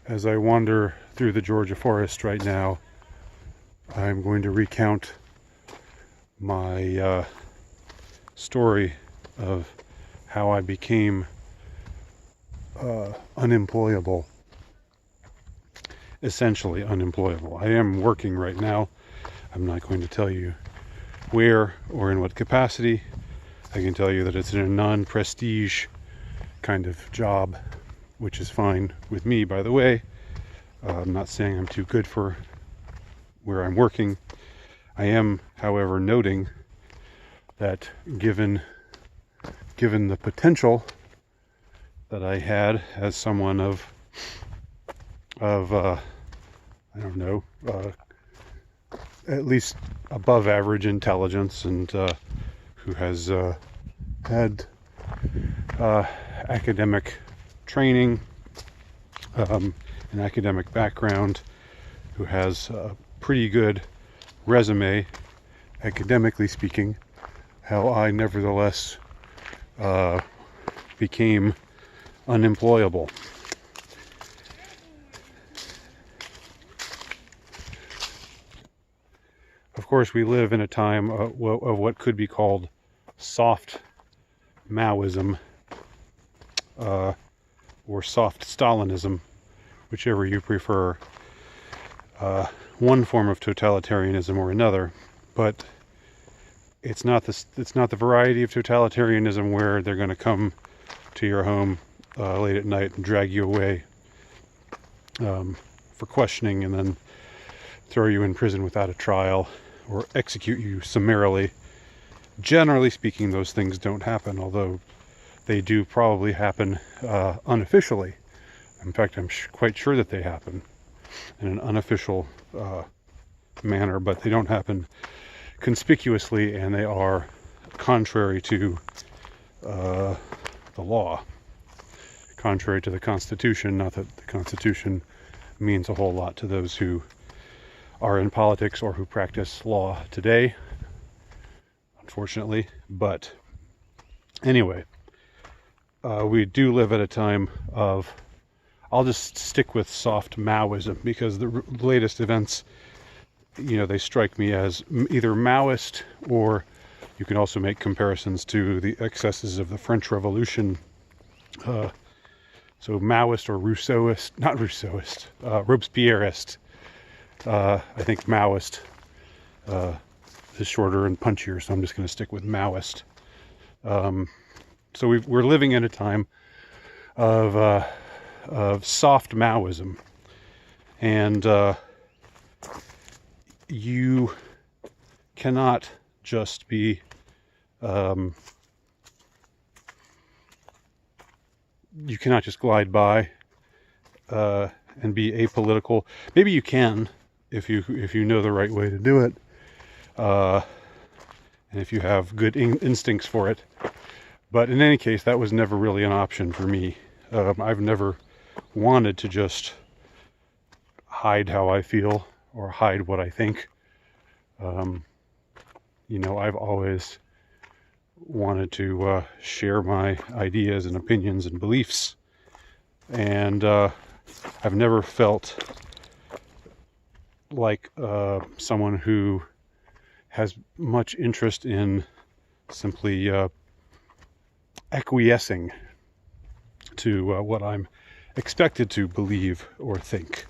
As I wander through the Georgia forest right now, I'm going to recount my story of how I became unemployable. Essentially unemployable. I am working right now. I'm not going to tell you where or in what capacity. I can tell you that it's in a non-prestige kind of job, which is fine with me, by the way. I'm not saying I'm too good for where I'm working. I am, however, noting that given the potential that I had as someone of I don't know, at least above average intelligence, and who has had academic training, an academic background, who has a pretty good resume, academically speaking, how I nevertheless became unemployable. Of course, we live in a time of what could be called soft Maoism, or soft Stalinism, whichever you prefer, one form of totalitarianism or another. But it's not the variety of totalitarianism where they're going to come to your home late at night and drag you away for questioning and then throw you in prison without a trial or execute you summarily. Generally speaking, those things don't happen, although they do probably happen unofficially. In fact, I'm quite sure that they happen in an unofficial manner, but they don't happen conspicuously, and they are contrary to the law, contrary to the Constitution. Not that the Constitution means a whole lot to those who are in politics or who practice law today, unfortunately. But anyway, we do live at a time of, I'll just stick with soft Maoism, because the latest events, they strike me as either Maoist, or you can also make comparisons to the excesses of the French Revolution. So Maoist or Rousseauist, not Rousseauist, Robespierreist. I think Maoist is shorter and punchier, so I'm just going to stick with Maoist. So we're living in a time of soft Maoism, and you cannot just be you cannot just glide by and be apolitical. Maybe you can if you know the right way to do it, and if you have good instincts for it. But in any case, that was never really an option for me. I've never wanted to just hide how I feel or hide what I think. I've always wanted to share my ideas and opinions and beliefs, and I've never felt like someone who has much interest in simply acquiescing to what I'm expected to believe or think.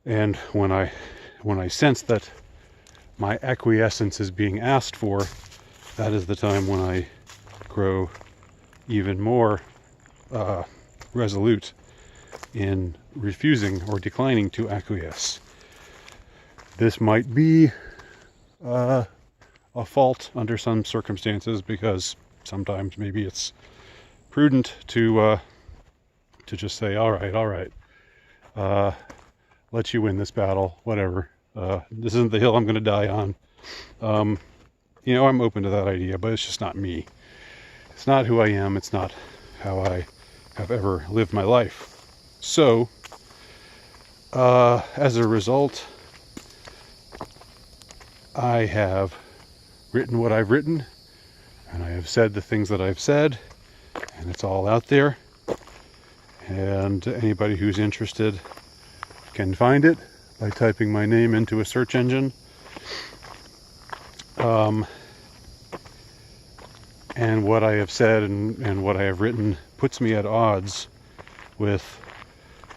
And when I sense that my acquiescence is being asked for, that is the time when I grow even more resolute in refusing or declining to acquiesce. This might be a fault under some circumstances, because sometimes maybe it's prudent to just say, all right, let you win this battle, whatever. This isn't the hill I'm going to die on. I'm open to that idea, but it's just not me. It's not who I am. It's not how I have ever lived my life. So, as a result, I have written what I've written, and I have said the things that I've said, and it's all out there. and anybody who's interested can find it by typing my name into a search engine. And what I have said and what I have written puts me at odds with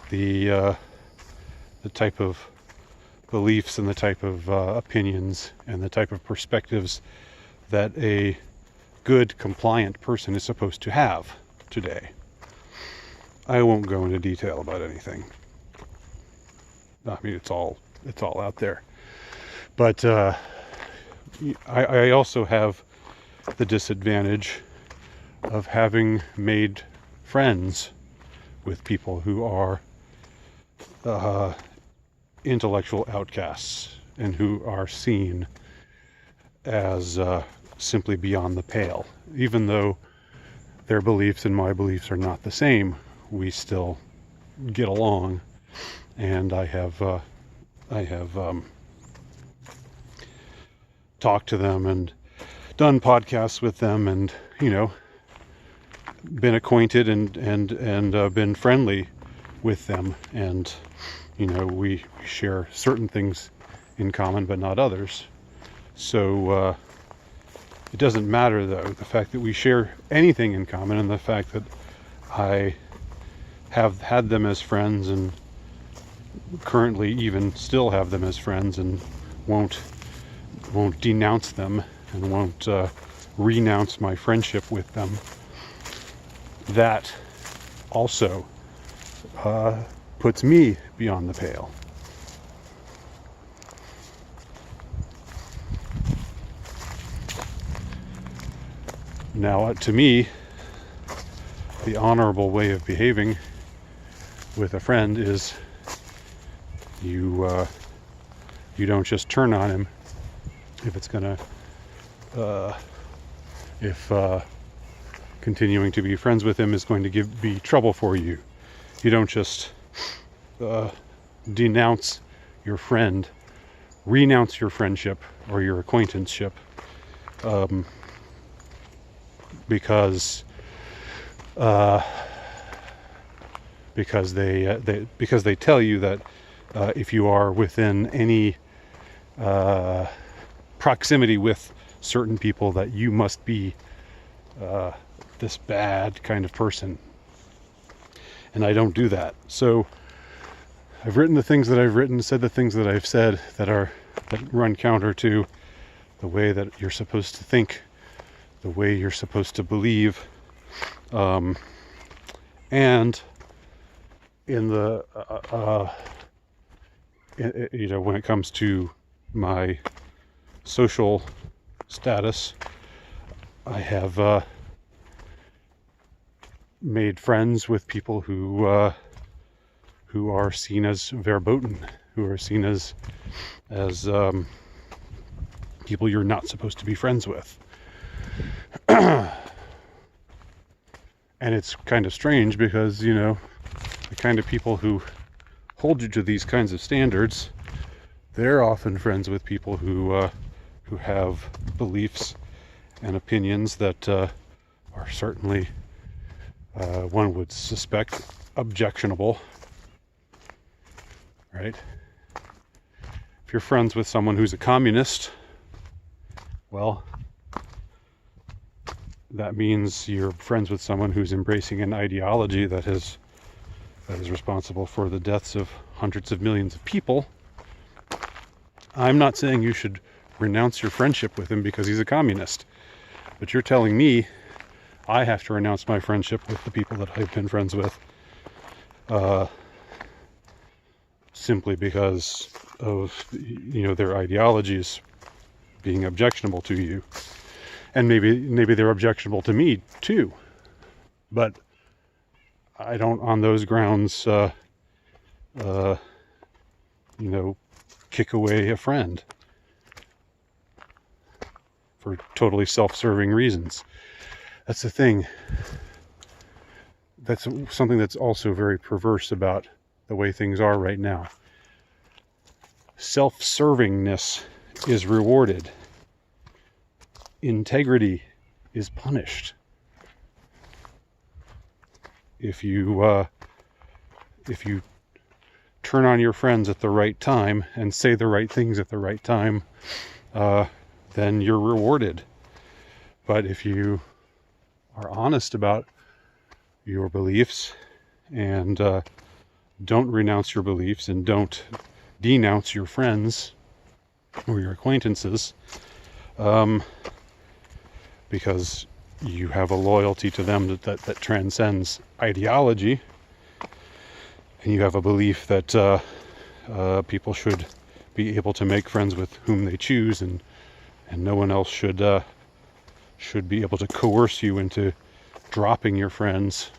the type of beliefs and the type of opinions and the type of perspectives that a good, compliant person is supposed to have today. I won't go into detail about anything. I mean, it's all out there. But I also have the disadvantage of having made friends with people who are intellectual outcasts and who are seen as simply beyond the pale. Even though their beliefs and my beliefs are not the same, we still get along. And I have talked to them and done podcasts with them, and been acquainted and been friendly with them, and we share certain things in common but not others. So it doesn't matter, though, the fact that we share anything in common, and the fact that I have had them as friends and currently even still have them as friends, and won't denounce them and won't renounce my friendship with them. That also puts me beyond the pale. Now, to me, the honorable way of behaving with a friend is you don't just turn on him if it's gonna if continuing to be friends with him is going to be trouble for you. You don't just denounce your friend, renounce your friendship or your acquaintanceship because they tell you that if you are within any proximity with certain people, that you must be this bad kind of person. And I don't do that. So I've written the things that I've written, said the things that I've said that run counter to the way that you're supposed to think, the way you're supposed to believe, and in the when it comes to my social status, I have made friends with people who are seen as verboten, who are seen as people you're not supposed to be friends with. And it's kind of strange because, the kind of people who hold you to these kinds of standards, they're often friends with people who have beliefs and opinions that are certainly, one would suspect, objectionable, right? If you're friends with someone who's a communist, well, that means you're friends with someone who's embracing an ideology that is responsible for the deaths of hundreds of millions of people. I'm not saying you should renounce your friendship with him because he's a communist, but you're telling me I have to renounce my friendship with the people that I've been friends with simply because of their ideologies being objectionable to you. And maybe they're objectionable to me too, but I don't, on those grounds, kick away a friend for totally self-serving reasons. That's the thing. That's something that's also very perverse about the way things are right now. Self-servingness is rewarded. Integrity is punished. If you if you turn on your friends at the right time and say the right things at the right time, then you're rewarded. But if you are honest about your beliefs and don't renounce your beliefs and don't denounce your friends or your acquaintances, because you have a loyalty to them that transcends ideology, and you have a belief that people should be able to make friends with whom they choose, and no one else should be able to coerce you into dropping your friends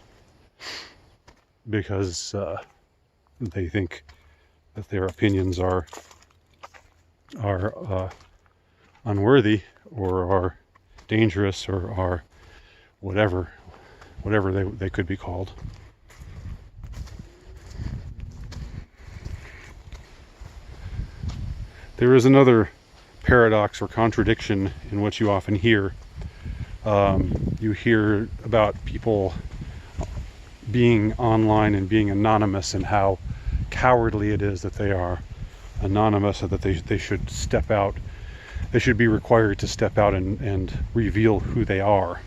because they think that their opinions are unworthy or are dangerous or are whatever they could be called. There is another paradox or contradiction in what you often hear. You hear about people being online and being anonymous and how cowardly it is that they are anonymous, and that they should step out. They should be required to step out and reveal who they are.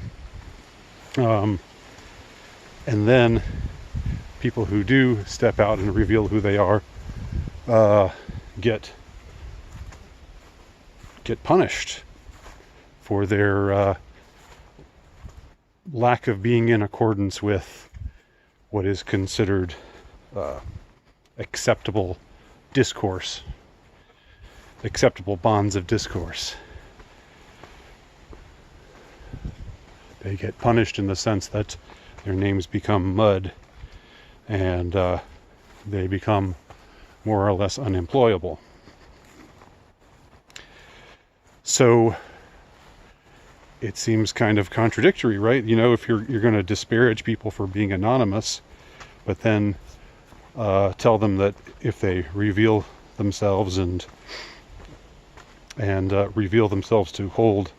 And then people who do step out and reveal who they are get punished for their lack of being in accordance with what is considered acceptable discourse, acceptable bonds of discourse. They get punished in the sense that their names become mud and they become more or less unemployable. So it seems kind of contradictory, right? You know, if you're going to disparage people for being anonymous, but then tell them that if they reveal themselves and reveal themselves to hold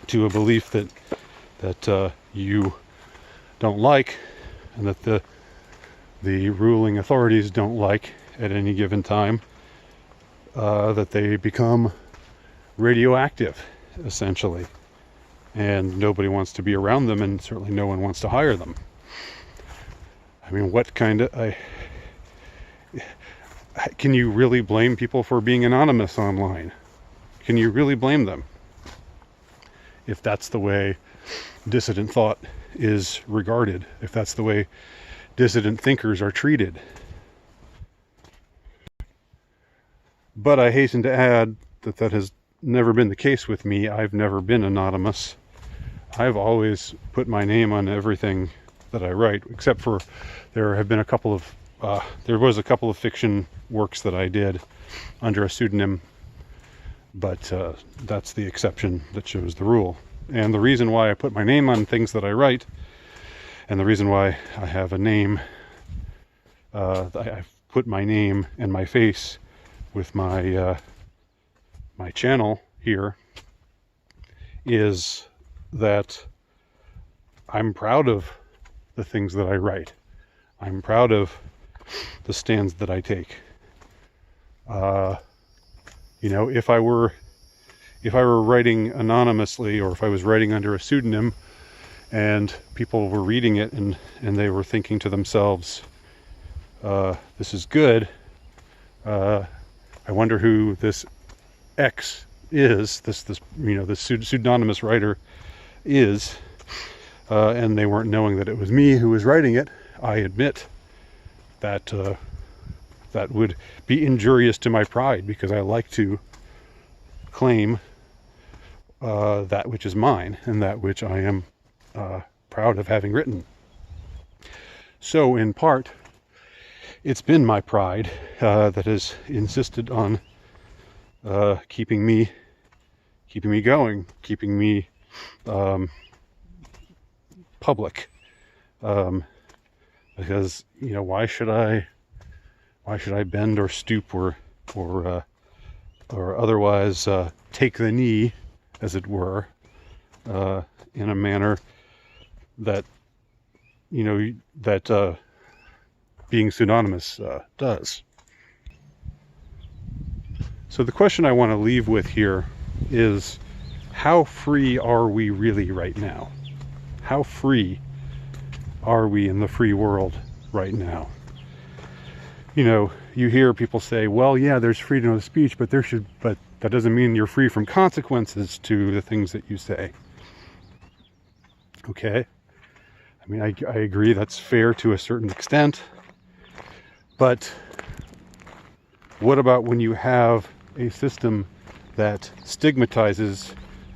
to a belief that you don't like, and that the ruling authorities don't like at any given time, that they become radioactive, essentially, and nobody wants to be around them, and certainly no one wants to hire them. I mean, what kind of... can you really blame people for being anonymous online? Can you really blame them if that's the way dissident thought is regarded, if that's the way dissident thinkers are treated? But I hasten to add that has never been the case with me. I've never been anonymous. I've always put my name on everything that I write, except for there was a couple of fiction works that I did under a pseudonym, but that's the exception that shows the rule. And the reason why I put my name on things that I write, and the reason why I have a name, I've put my name and my face with my my channel here, is that I'm proud of the things that I write. I'm proud of the stands that I take. You know, if I were writing anonymously, or if I was writing under a pseudonym and people were reading it and they were thinking to themselves, this is good, I wonder who this X is, this pseudonymous writer is, and they weren't knowing that it was me who was writing it, I admit that that would be injurious to my pride, because I like to claim that which is mine and that which I am proud of having written. So in part, it's been my pride that has insisted on keeping me going, keeping me public, because, you know, why should I bend or stoop or otherwise take the knee, as it were, in a manner that, you know, that being pseudonymous does. So the question I want to leave with here is, how free are we really right now? How free are we in the free world right now? You know, you hear people say, well, yeah, there's freedom of speech, but that doesn't mean you're free from consequences to the things that you say. Okay. I mean, I agree that's fair to a certain extent, but what about when you have a system that stigmatizes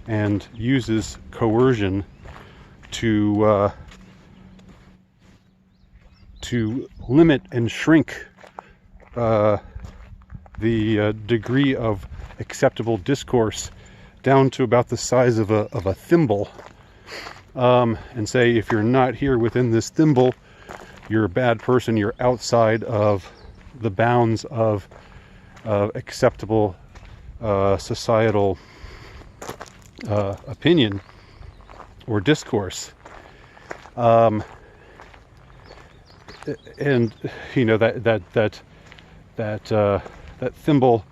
and uses coercion to limit and shrink the degree of acceptable discourse down to about the size of a thimble, and say, if you're not here within this thimble, you're a bad person, you're outside of the bounds of acceptable societal opinion or discourse. And you know, that thimble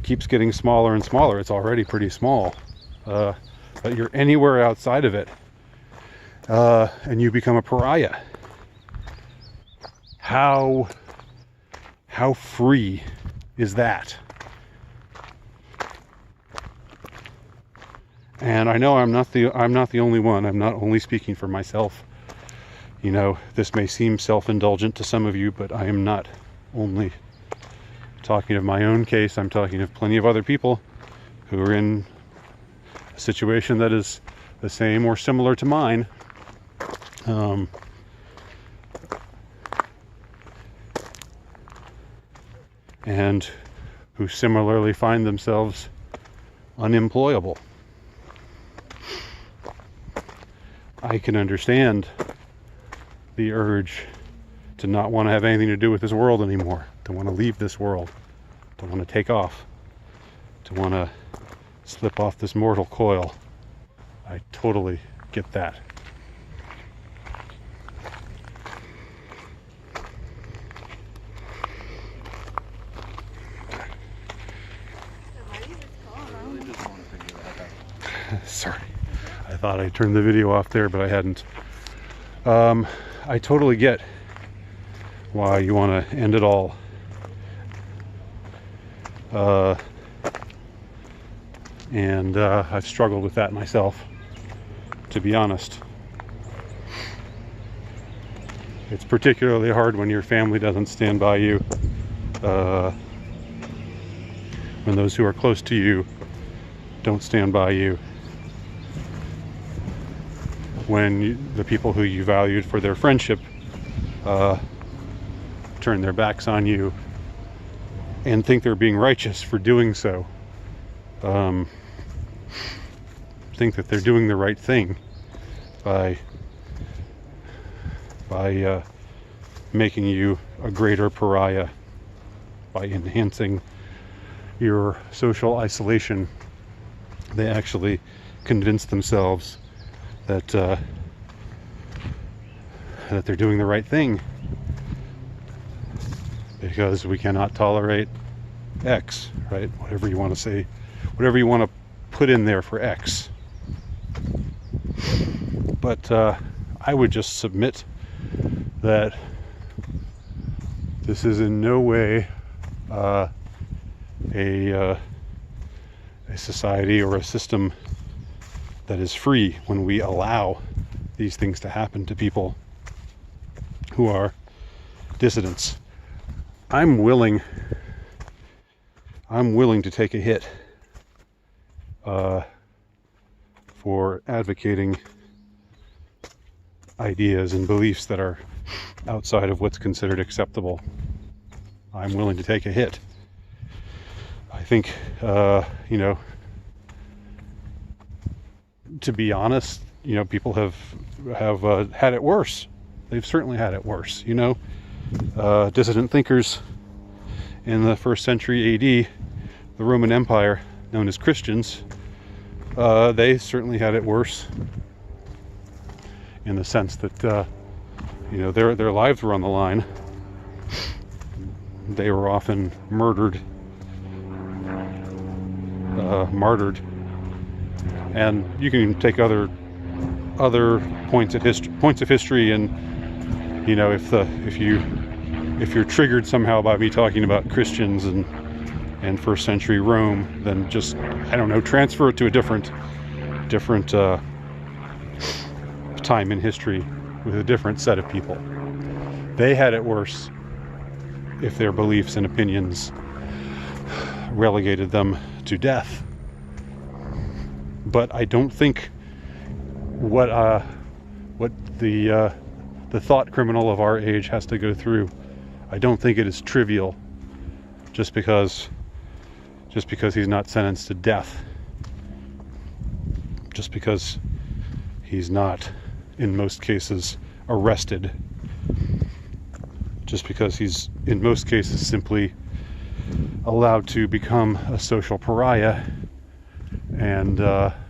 keeps getting smaller and smaller. It's already pretty small, but you're anywhere outside of it, and you become a pariah. How free is that? And I know I'm not the only one. I'm not only speaking for myself. You know, this may seem self-indulgent to some of you, but I am not only talking of my own case. I'm talking of plenty of other people who are in a situation that is the same or similar to mine. And who similarly find themselves unemployable. I can understand the urge to not want to have anything to do with this world anymore, to want to leave this world, to want to take off, to want to slip off this mortal coil. I totally get that. Sorry, I thought I turned the video off there, but I hadn't. I totally get why you want to end it all. And I've struggled with that myself, to be honest. It's particularly hard when your family doesn't stand by you, when those who are close to you don't stand by you, when the people who you valued for their friendship turn their backs on you and think they're being righteous for doing so, think that they're doing the right thing by making you a greater pariah, by enhancing your social isolation. They actually convince themselves that that they're doing the right thing because we cannot tolerate X, right? Whatever you want to say, whatever you want to put in there for X. But I would just submit that this is in no way a society or a system that is free when we allow these things to happen to people who are dissidents. I'm willing to take a hit for advocating ideas and beliefs that are outside of what's considered acceptable. I'm willing to take a hit. I think, you know, to be honest, you know, people have had it worse. They've certainly had it worse. You know, dissident thinkers in the 1st century AD, the Roman Empire, known as Christians, they certainly had it worse, in the sense that you know, their lives were on the line, they were often murdered, martyred. And you can take other points of history, and you know, if you're triggered somehow by me talking about Christians and first century Rome, then just, I don't know, transfer it to a different time in history with a different set of people. They had it worse if their beliefs and opinions relegated them to death. But I don't think what the thought criminal of our age has to go through, I don't think it is trivial just because he's not sentenced to death, just because he's not, in most cases, arrested, just because he's, in most cases, simply allowed to become a social pariah, and all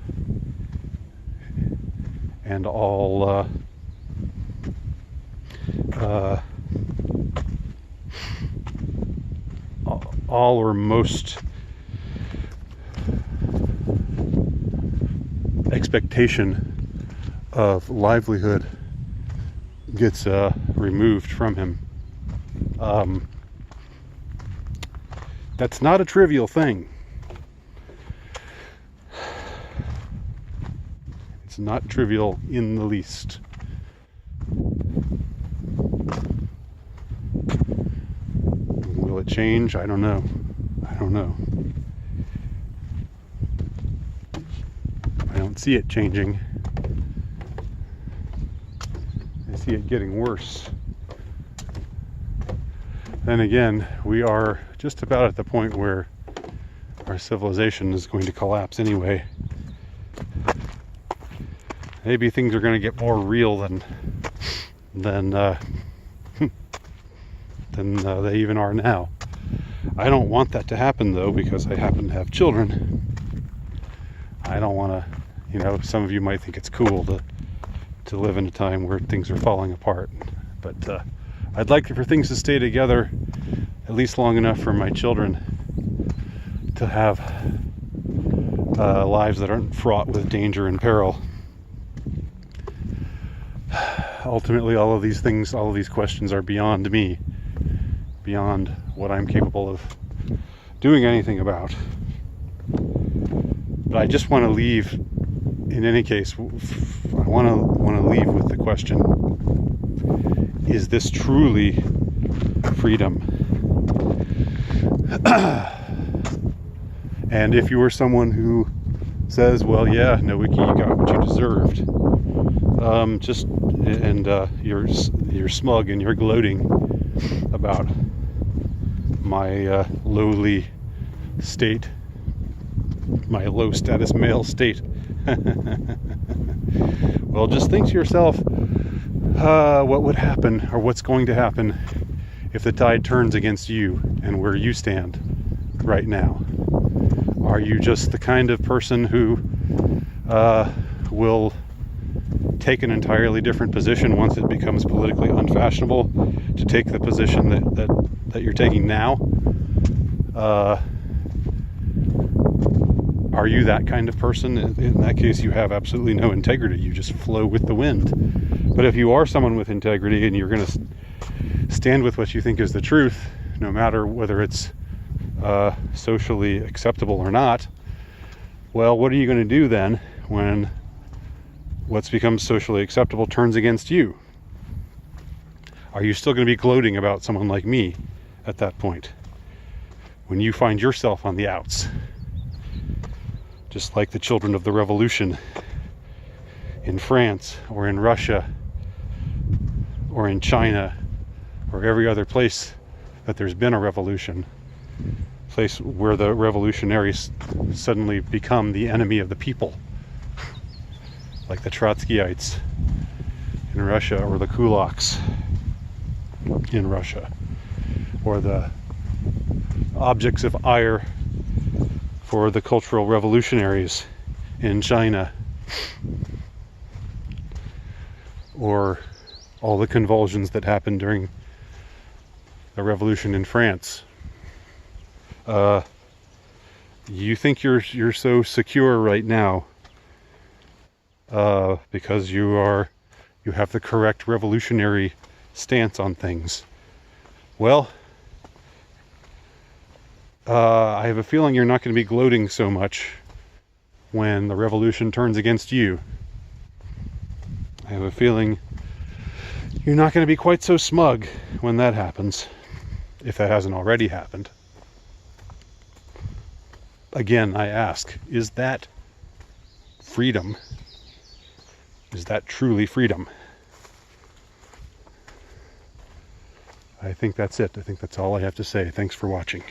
or most expectation of livelihood gets removed from him. That's not a trivial thing. It's not trivial in the least. Will it change? I don't know. I don't see it changing. I see it getting worse. Then again, we are just about at the point where our civilization is going to collapse anyway. Maybe things are going to get more real than they even are now. I don't want that to happen, though, because I happen to have children. I don't want to, you know, some of you might think it's cool to live in a time where things are falling apart, but I'd like for things to stay together at least long enough for my children to have lives that aren't fraught with danger and peril. Ultimately, all of these questions are beyond me, beyond what I'm capable of doing anything about. But I just want to leave, in any case, I want to leave with the question: is this truly freedom? And if you are someone who says, well, yeah, Nowicki, you got what you deserved, you're smug and you're gloating about my lowly state, my low status male state. Well, just think to yourself, what would happen, or what's going to happen, if the tide turns against you and where you stand right now? Are you just the kind of person who will take an entirely different position once it becomes politically unfashionable to take the position that you're taking now? Are you that kind of person? In that case, you have absolutely no integrity. You just flow with the wind. But if you are someone with integrity and you're going to stand with what you think is the truth, no matter whether it's socially acceptable or not, well, what are you going to do then when what's become socially acceptable turns against you? Are you still going to be gloating about someone like me at that point, when you find yourself on the outs, just like the children of the revolution in France or in Russia or in China or every other place that there's been a revolution, place where the revolutionaries suddenly become the enemy of the people, like the Trotskyites in Russia, or the kulaks in Russia, or the objects of ire for the cultural revolutionaries in China, or all the convulsions that happened during the revolution in France. You think you're so secure right now because you have the correct revolutionary stance on things. Well, I have a feeling you're not going to be gloating so much when the revolution turns against you. I have a feeling you're not going to be quite so smug when that happens, if that hasn't already happened. Again, I ask, is that freedom? Is that truly freedom? I think that's it. I think that's all I have to say. Thanks for watching.